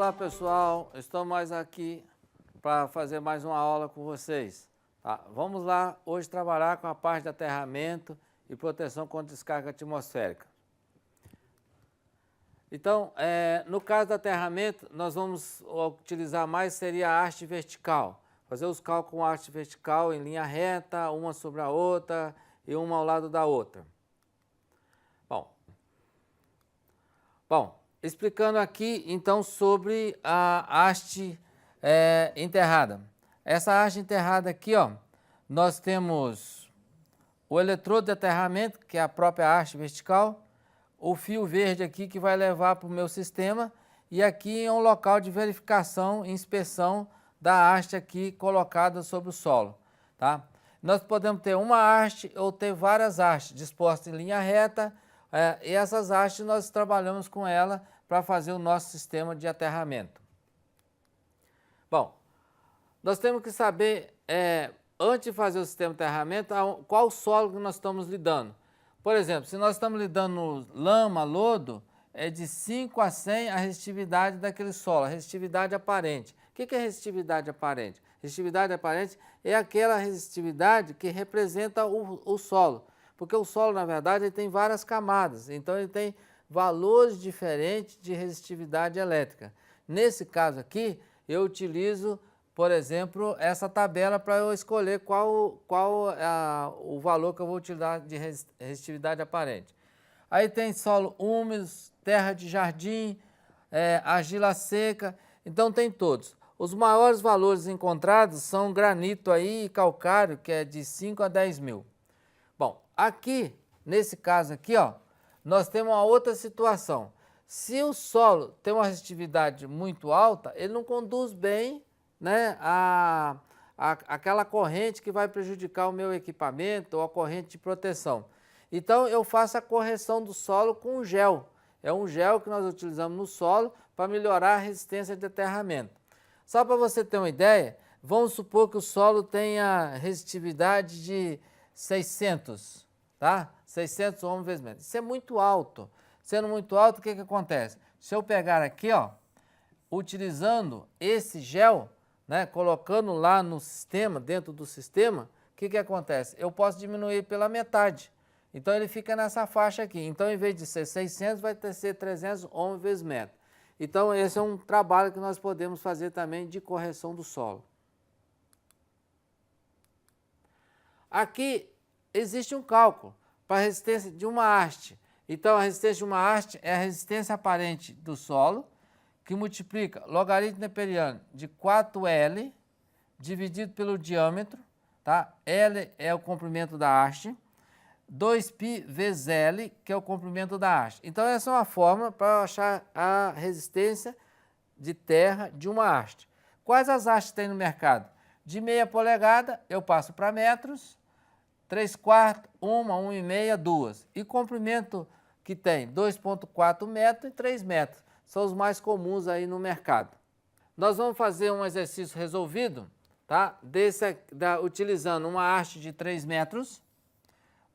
Olá pessoal, estou mais aqui para fazer mais uma aula com vocês. Tá? Vamos lá hoje trabalhar com a parte de aterramento e proteção contra descarga atmosférica. Então, no caso do aterramento, nós vamos utilizar mais seria a haste vertical. Fazer os cálculos com a haste vertical em linha reta, uma sobre a outra e uma ao lado da outra. Bom, explicando aqui então sobre a haste enterrada. Essa haste enterrada aqui, ó, nós temos o eletrodo de aterramento, que é a própria haste vertical, o fio verde aqui que vai levar para o meu sistema, e aqui é um local de verificação e inspeção da haste aqui colocada sobre o solo. Tá? Nós podemos ter uma haste ou ter várias hastes dispostas em linha reta, e essas hastes nós trabalhamos com ela para fazer o nosso sistema de aterramento. Bom, nós temos que saber, antes de fazer o sistema de aterramento, qual solo que nós estamos lidando. Por exemplo, se nós estamos lidando lama, lodo, é de 5 a 100 a resistividade daquele solo, a resistividade aparente. O que é resistividade aparente? Resistividade aparente é aquela resistividade que representa o solo. Porque o solo, na verdade, ele tem várias camadas, então ele tem valores diferentes de resistividade elétrica. Nesse caso aqui, eu utilizo, por exemplo, essa tabela para eu escolher qual o valor que eu vou utilizar de resistividade aparente. Aí tem solo úmido, terra de jardim, argila seca, então tem todos. Os maiores valores encontrados são granito aí e calcário, que é de 5 a 10 mil. Bom, aqui, nesse caso aqui, ó, nós temos uma outra situação. Se o solo tem uma resistividade muito alta, ele não conduz bem, né, aquela corrente que vai prejudicar o meu equipamento ou a corrente de proteção. Então, eu faço a correção do solo com gel. É um gel que nós utilizamos no solo para melhorar a resistência de aterramento. Só para você ter uma ideia, vamos supor que o solo tenha resistividade de 600, tá? 600 ohms vezes metro. Isso é muito alto. Sendo muito alto, o que acontece? Se eu pegar aqui, ó, utilizando esse gel, né, colocando lá no sistema, dentro do sistema, o que acontece? Eu posso diminuir pela metade. Então ele fica nessa faixa aqui. Então, em vez de ser 600, vai ser 300 ohms vezes metro. Então, esse é um trabalho que nós podemos fazer também de correção do solo. Aqui existe um cálculo para a resistência de uma haste. Então, a resistência de uma haste é a resistência aparente do solo, que multiplica logaritmo neperiano de 4L dividido pelo diâmetro, tá? L é o comprimento da haste, 2π vezes L, que é o comprimento da haste. Então, essa é uma fórmula para achar a resistência de terra de uma haste. Quais as hastes tem no mercado? De meia polegada, eu passo para metros, 3/4, 1,5, 2. E comprimento que tem 2,4 metros e 3 metros. São os mais comuns aí no mercado. Nós vamos fazer um exercício resolvido, tá? Utilizando uma haste de 3 metros,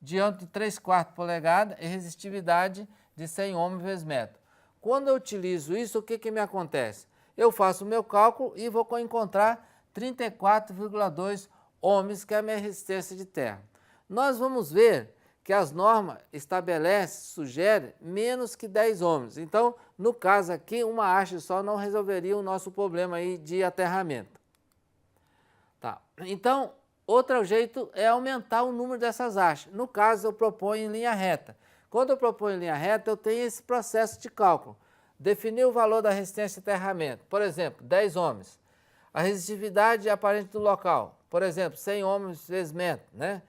diâmetro de 3/4 polegada e resistividade de 100 ohms vezes metro. Quando eu utilizo isso, o que me acontece? Eu faço o meu cálculo e vou encontrar 34,2 ohms, que é a minha resistência de terra. Nós vamos ver que as normas sugerem menos que 10 ohms. Então, no caso aqui, uma haste só não resolveria o nosso problema aí de aterramento. Tá. Então, outro jeito é aumentar o número dessas hastes. No caso, eu proponho em linha reta. Quando eu proponho em linha reta, eu tenho esse processo de cálculo. Definir o valor da resistência de aterramento. Por exemplo, 10 ohms. A resistividade aparente do local. Por exemplo, 100 ohms vezes metro, né?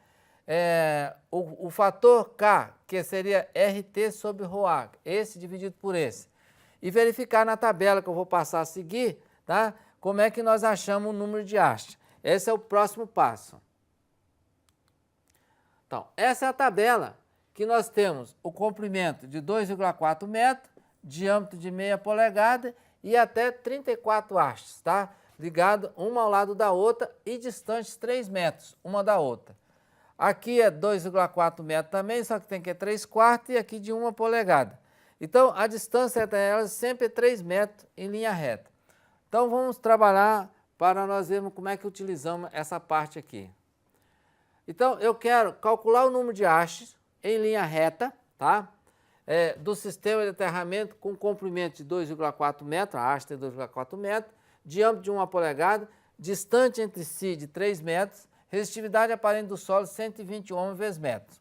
O fator K, que seria RT sobre ρA, esse dividido por esse. E verificar na tabela que eu vou passar a seguir, tá? Como é que nós achamos o número de haste. Esse é o próximo passo. Então, essa é a tabela que nós temos o comprimento de 2,4 metros, diâmetro de meia polegada e até 34 hastes, tá? Ligado uma ao lado da outra e distantes 3 metros uma da outra. Aqui é 2,4 metros também, só que tem que é 3/4 e aqui de 1 polegada. Então, a distância entre elas sempre é 3 metros em linha reta. Então vamos trabalhar para nós vermos como é que utilizamos essa parte aqui. Então eu quero calcular o número de hastes em linha reta, tá? Do sistema de aterramento com comprimento de 2,4 metros, a haste é 2,4 metros, diâmetro de 1 polegada, distante entre si de 3 metros, resistividade aparente do solo 120 ohms vezes metros.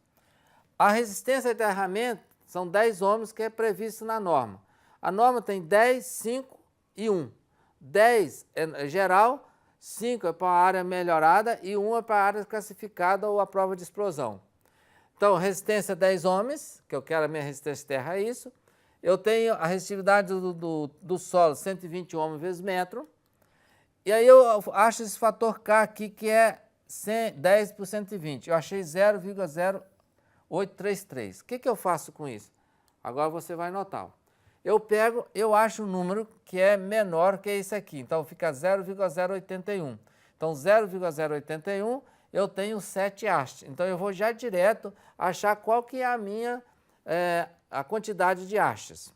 A resistência de aterramento são 10 ohms, que é previsto na norma. A norma tem 10, 5 e 1. 10 é geral, 5 é para a área melhorada e 1 é para a área classificada ou a prova de explosão. Então, resistência 10 ohms, que eu quero a minha resistência de terra é isso. Eu tenho a resistividade do solo 120 ohms vezes metro. E aí eu acho esse fator K aqui, que é 10 por 120. Eu achei 0,0833. O que eu faço com isso? Agora você vai notar. Eu acho um número que é menor que esse aqui. Então fica 0,081. Então 0,081 eu tenho 7 hastes. Então eu vou já direto achar qual que é a minha a quantidade de hastes.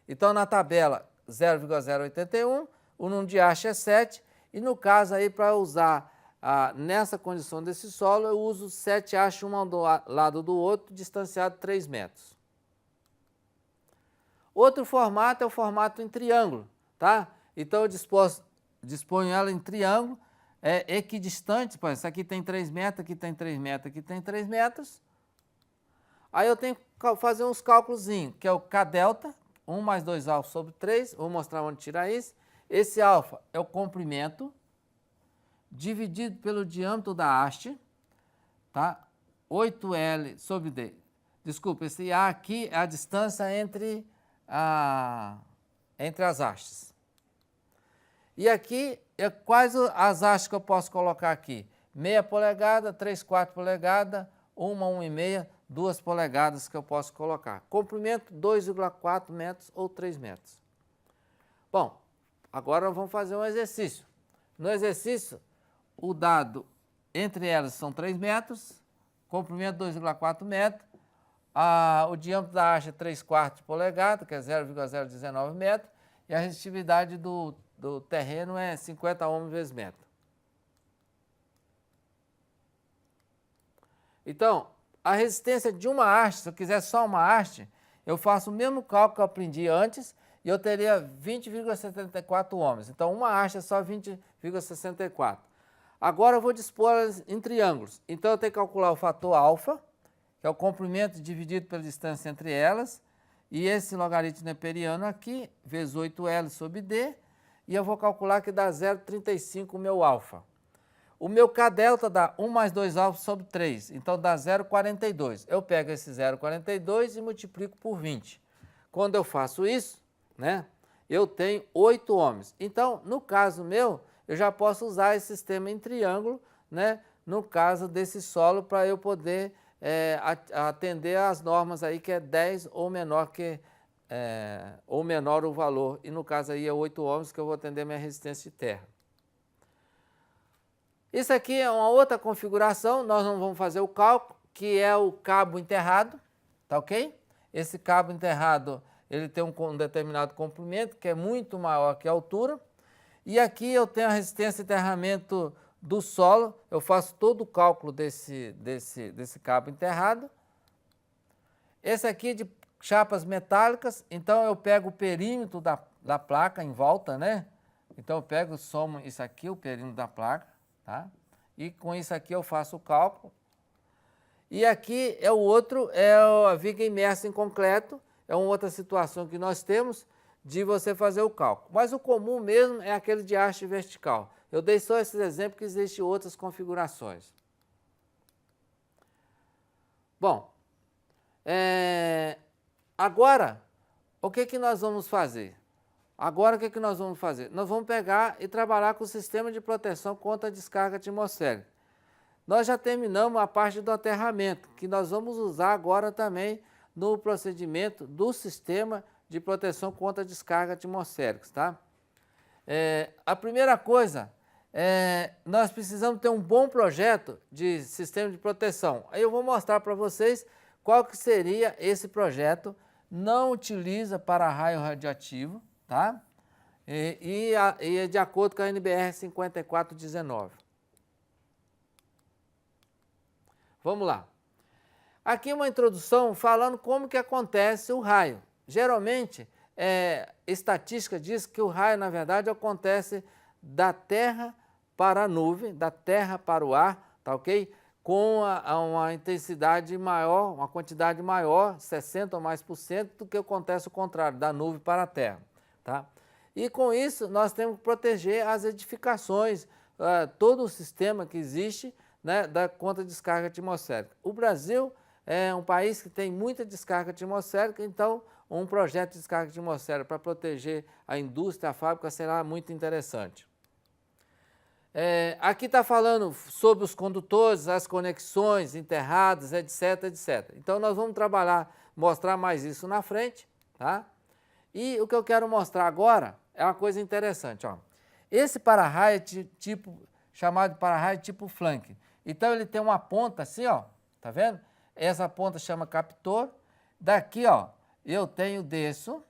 Então na tabela 0,081, o número de hastes é 7, e no caso aí para usar nessa condição desse solo, eu uso 7 hastes um do lado do outro, distanciado 3 metros. Outro formato é o formato em triângulo, tá? Então eu disponho ela em triângulo, equidistante, por exemplo, isso aqui tem 3 metros, aqui tem 3 metros, aqui tem 3 metros. Aí eu tenho que fazer uns cálculos, que é o K delta, 1 mais 2 alfa sobre 3, vou mostrar onde tirar isso. Esse alfa é o comprimento dividido pelo diâmetro da haste, tá? 8L sobre D. Desculpa, esse A aqui é a distância entre as hastes. E aqui, quais as hastes que eu posso colocar aqui? Meia polegada, 3/4 polegada, 1,5, 2 polegadas que eu posso colocar. Comprimento 2,4 metros ou 3 metros. Bom, agora vamos fazer um exercício. No exercício, o dado entre elas são 3 metros, comprimento 2,4 metros, o diâmetro da haste é 3/4 polegada, que é 0,019 metros, e a resistividade do terreno é 50 ohms vezes metro. Então, a resistência de uma haste, se eu quiser só uma haste, eu faço o mesmo cálculo que eu aprendi antes, e eu teria 20,74 ohms. Então, uma haste é só 20,64. Agora eu vou dispô-las em triângulos. Então, eu tenho que calcular o fator alfa, que é o comprimento dividido pela distância entre elas, e esse logaritmo neperiano aqui, vezes 8L sobre D, e eu vou calcular que dá 0,35 o meu alfa. O meu K delta dá 1 mais 2 alfa sobre 3, então dá 0,42. Eu pego esse 0,42 e multiplico por 20. Quando eu faço isso, eu tenho 8 ohms. Então, no caso meu, eu já posso usar esse sistema em triângulo, no caso desse solo, para eu poder atender às normas aí, que é 10 ou menor ou menor o valor. E no caso aí é 8 ohms, que eu vou atender a minha resistência de terra. Isso aqui é uma outra configuração, nós não vamos fazer o cálculo, que é o cabo enterrado, tá ok? Esse cabo enterrado, ele tem um determinado comprimento, que é muito maior que a altura. E aqui eu tenho a resistência de enterramento do solo, eu faço todo o cálculo desse cabo enterrado. Esse aqui é de chapas metálicas, então eu pego o perímetro da placa em volta, Então eu pego, somo isso aqui, o perímetro da placa, tá? E com isso aqui eu faço o cálculo. E aqui é o outro, é a viga imersa em concreto, é uma outra situação que nós temos de você fazer o cálculo. Mas o comum mesmo é aquele de haste vertical. Eu dei só esses exemplos, que existem outras configurações. Bom, agora, o que nós vamos fazer? Agora, o que nós vamos fazer? Nós vamos pegar e trabalhar com o sistema de proteção contra a descarga atmosférica. Nós já terminamos a parte do aterramento, que nós vamos usar agora também no procedimento do sistema de proteção contra descarga atmosférica, tá? A primeira coisa, nós precisamos ter um bom projeto de sistema de proteção. Aí eu vou mostrar para vocês qual que seria esse projeto. Não utiliza para raio radioativo, tá? e é de acordo com a NBR 5419. Vamos lá. Aqui uma introdução falando como que acontece o raio. Geralmente, estatística diz que o raio, na verdade, acontece da Terra para a nuvem, da Terra para o ar, tá ok? Com uma intensidade maior, uma quantidade maior, 60% ou mais por cento, do que acontece o contrário, da nuvem para a Terra, tá? E com isso, nós temos que proteger as edificações, todo o sistema que existe, né, da conta de descarga atmosférica. O Brasil é um país que tem muita descarga atmosférica, então um projeto de descarga atmosférica para proteger a indústria, a fábrica, será muito interessante. Aqui está falando sobre os condutores, as conexões enterradas, etc, etc. Então nós vamos mostrar mais isso na frente, tá? E o que eu quero mostrar agora é uma coisa interessante, ó. Esse para-raio chamado de para-raio tipo flank. Então ele tem uma ponta assim, ó, tá vendo? Essa ponta chama captor. Daqui, ó, eu desço.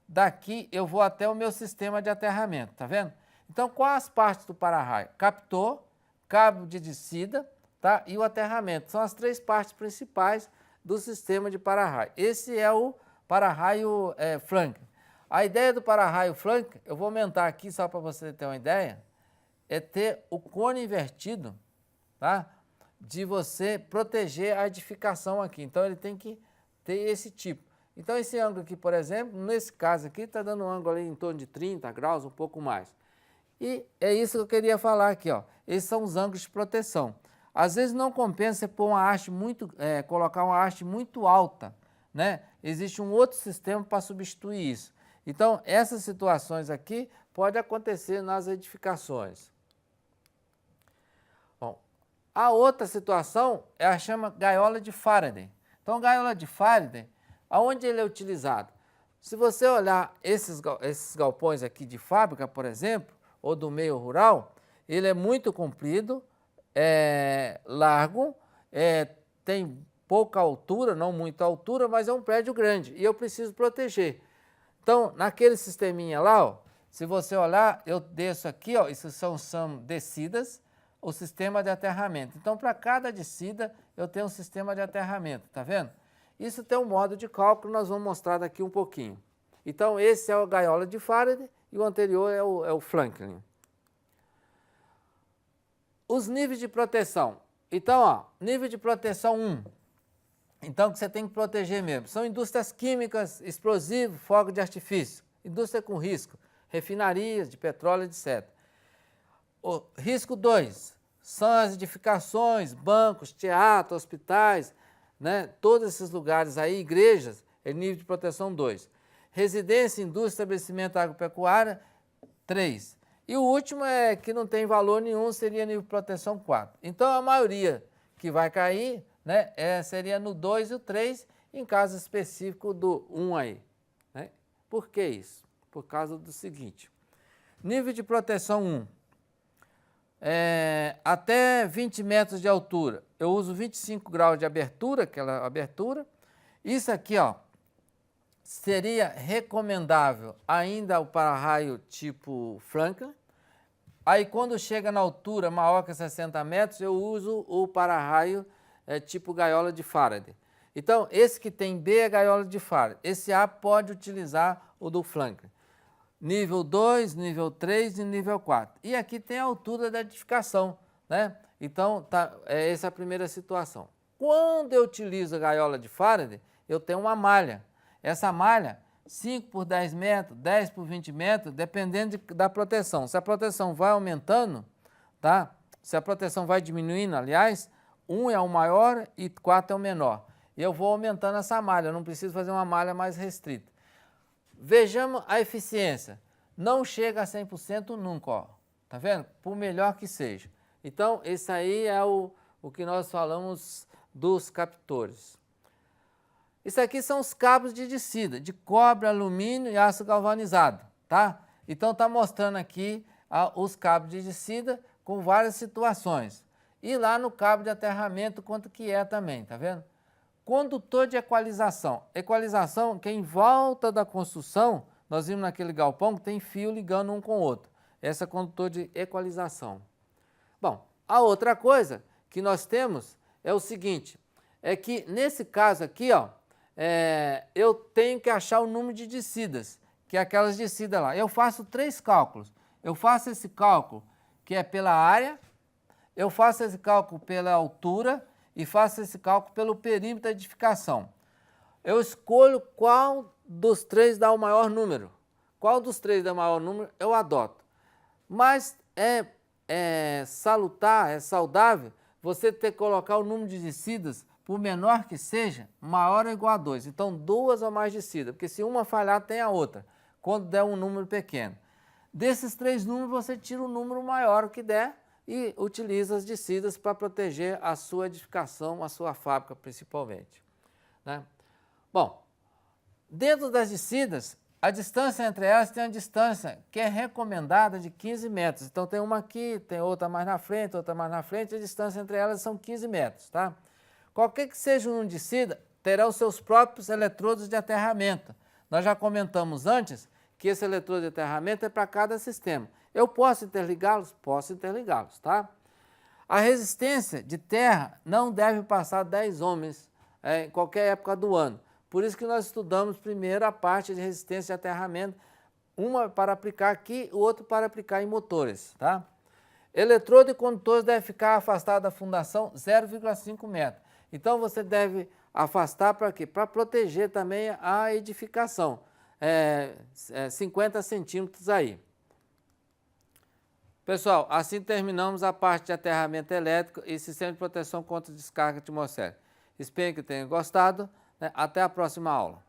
Daqui eu vou até o meu sistema de aterramento, tá vendo? Então, quais as partes do para-raio? Captor, cabo de descida, tá? E o aterramento. São as três partes principais do sistema de para-raio. Esse é o para-raio flank. A ideia do para-raio flank, eu vou aumentar aqui só para você ter uma ideia, é ter o cone invertido, tá? De você proteger a edificação aqui. Então, ele tem que ter esse tipo. Então, esse ângulo aqui, por exemplo, nesse caso aqui, está dando um ângulo ali em torno de 30 graus, um pouco mais. E é isso que eu queria falar aqui, ó. Esses são os ângulos de proteção. Às vezes não compensa você pôr uma haste colocar uma haste muito alta, né? Existe um outro sistema para substituir isso. Então, essas situações aqui podem acontecer nas edificações. Bom, a outra situação é a chama gaiola de Faraday. Então, gaiola de Faraday, aonde ele é utilizado? Se você olhar esses galpões aqui de fábrica, por exemplo, ou do meio rural, ele é muito comprido, largo, tem pouca altura, não muita altura, mas é um prédio grande e eu preciso proteger. Então, naquele sisteminha lá, ó, se você olhar, eu desço aqui, ó, isso são descidas, o sistema de aterramento. Então, para cada descida, eu tenho um sistema de aterramento, tá vendo? Isso tem um modo de cálculo, nós vamos mostrar daqui um pouquinho. Então, esse é o gaiola de Faraday e o anterior é o Franklin. Os níveis de proteção. Então, ó, nível de proteção 1. Então, que você tem que proteger mesmo. São indústrias químicas, explosivos, fogo de artifício, indústria com risco, refinarias de petróleo, etc. O risco 2 são as edificações, bancos, teatros, hospitais, né? Todos esses lugares aí, igrejas, é nível de proteção 2. Residência, indústria, estabelecimento agropecuária, 3. E o último é que não tem valor nenhum, seria nível de proteção 4. Então, a maioria que vai cair, né, seria no 2 e o 3, em caso específico do 1 aí. Né? Por que isso? Por causa do seguinte. Nível de proteção 1. Até 20 metros de altura, eu uso 25 graus de abertura, aquela abertura. Isso aqui, ó, seria recomendável ainda o para-raio tipo Franklin. Aí quando chega na altura maior que 60 metros, eu uso o para-raio tipo gaiola de Faraday. Então, esse que tem B é gaiola de Faraday. Esse A pode utilizar o do Franklin. Nível 2, nível 3 e nível 4. E aqui tem a altura da edificação, né? Então, essa é a primeira situação. Quando eu utilizo a gaiola de Faraday, eu tenho uma malha. Essa malha, 5 por 10 metros, 10 por 20 metros, dependendo da proteção. Se a proteção vai aumentando, tá? Se a proteção vai diminuindo, aliás, 1 é o maior e 4 é o menor. E eu vou aumentando essa malha, eu não preciso fazer uma malha mais restrita. Vejamos a eficiência. Não chega a 100% nunca, ó. Tá vendo? Por melhor que seja. Então, esse aí é o que nós falamos dos captores. Isso aqui são os cabos de descida, de cobre, alumínio e aço galvanizado, tá? Então, está mostrando aqui os cabos de descida com várias situações. E lá no cabo de aterramento, quanto que é também, tá vendo? Condutor de equalização. Equalização que é em volta da construção, nós vimos naquele galpão que tem fio ligando um com o outro. Esse é condutor de equalização. Bom, a outra coisa que nós temos é o seguinte, é que nesse caso aqui, ó, eu tenho que achar o número de descidas, que é aquelas descidas lá. Eu faço 3 cálculos. Eu faço esse cálculo que é pela área, eu faço esse cálculo pela altura e faço esse cálculo pelo perímetro da edificação. Eu escolho qual dos 3 dá o maior número. Qual dos 3 dá o maior número, eu adoto. Mas é salutar, é saudável você ter que colocar o número de descidas, por menor que seja, maior ou igual a 2. Então, 2 ou mais descidas, porque se uma falhar, tem a outra, quando der um número pequeno. Desses 3 números, você tira o número maior que der e utiliza as descidas para proteger a sua edificação, a sua fábrica principalmente, né? Bom, dentro das descidas, a distância entre elas tem uma distância que é recomendada de 15 metros. Então tem uma aqui, tem outra mais na frente, outra mais na frente, a distância entre elas são 15 metros, tá? Qualquer que seja um descida, terá os seus próprios eletrodos de aterramento. Nós já comentamos antes que esse eletrodo de aterramento é para cada sistema. Eu posso interligá-los? Posso interligá-los, tá? A resistência de terra não deve passar 10 ohms em qualquer época do ano. Por isso que nós estudamos primeiro a parte de resistência de aterramento, uma para aplicar aqui, o outro para aplicar em motores, tá? Eletrodo e condutores devem ficar afastados da fundação 0,5 metros. Então você deve afastar para quê? Para proteger também a edificação, 50 centímetros aí. Pessoal, assim terminamos a parte de aterramento elétrico e sistema de proteção contra descarga atmosférica. Espero que tenham gostado. Até a próxima aula.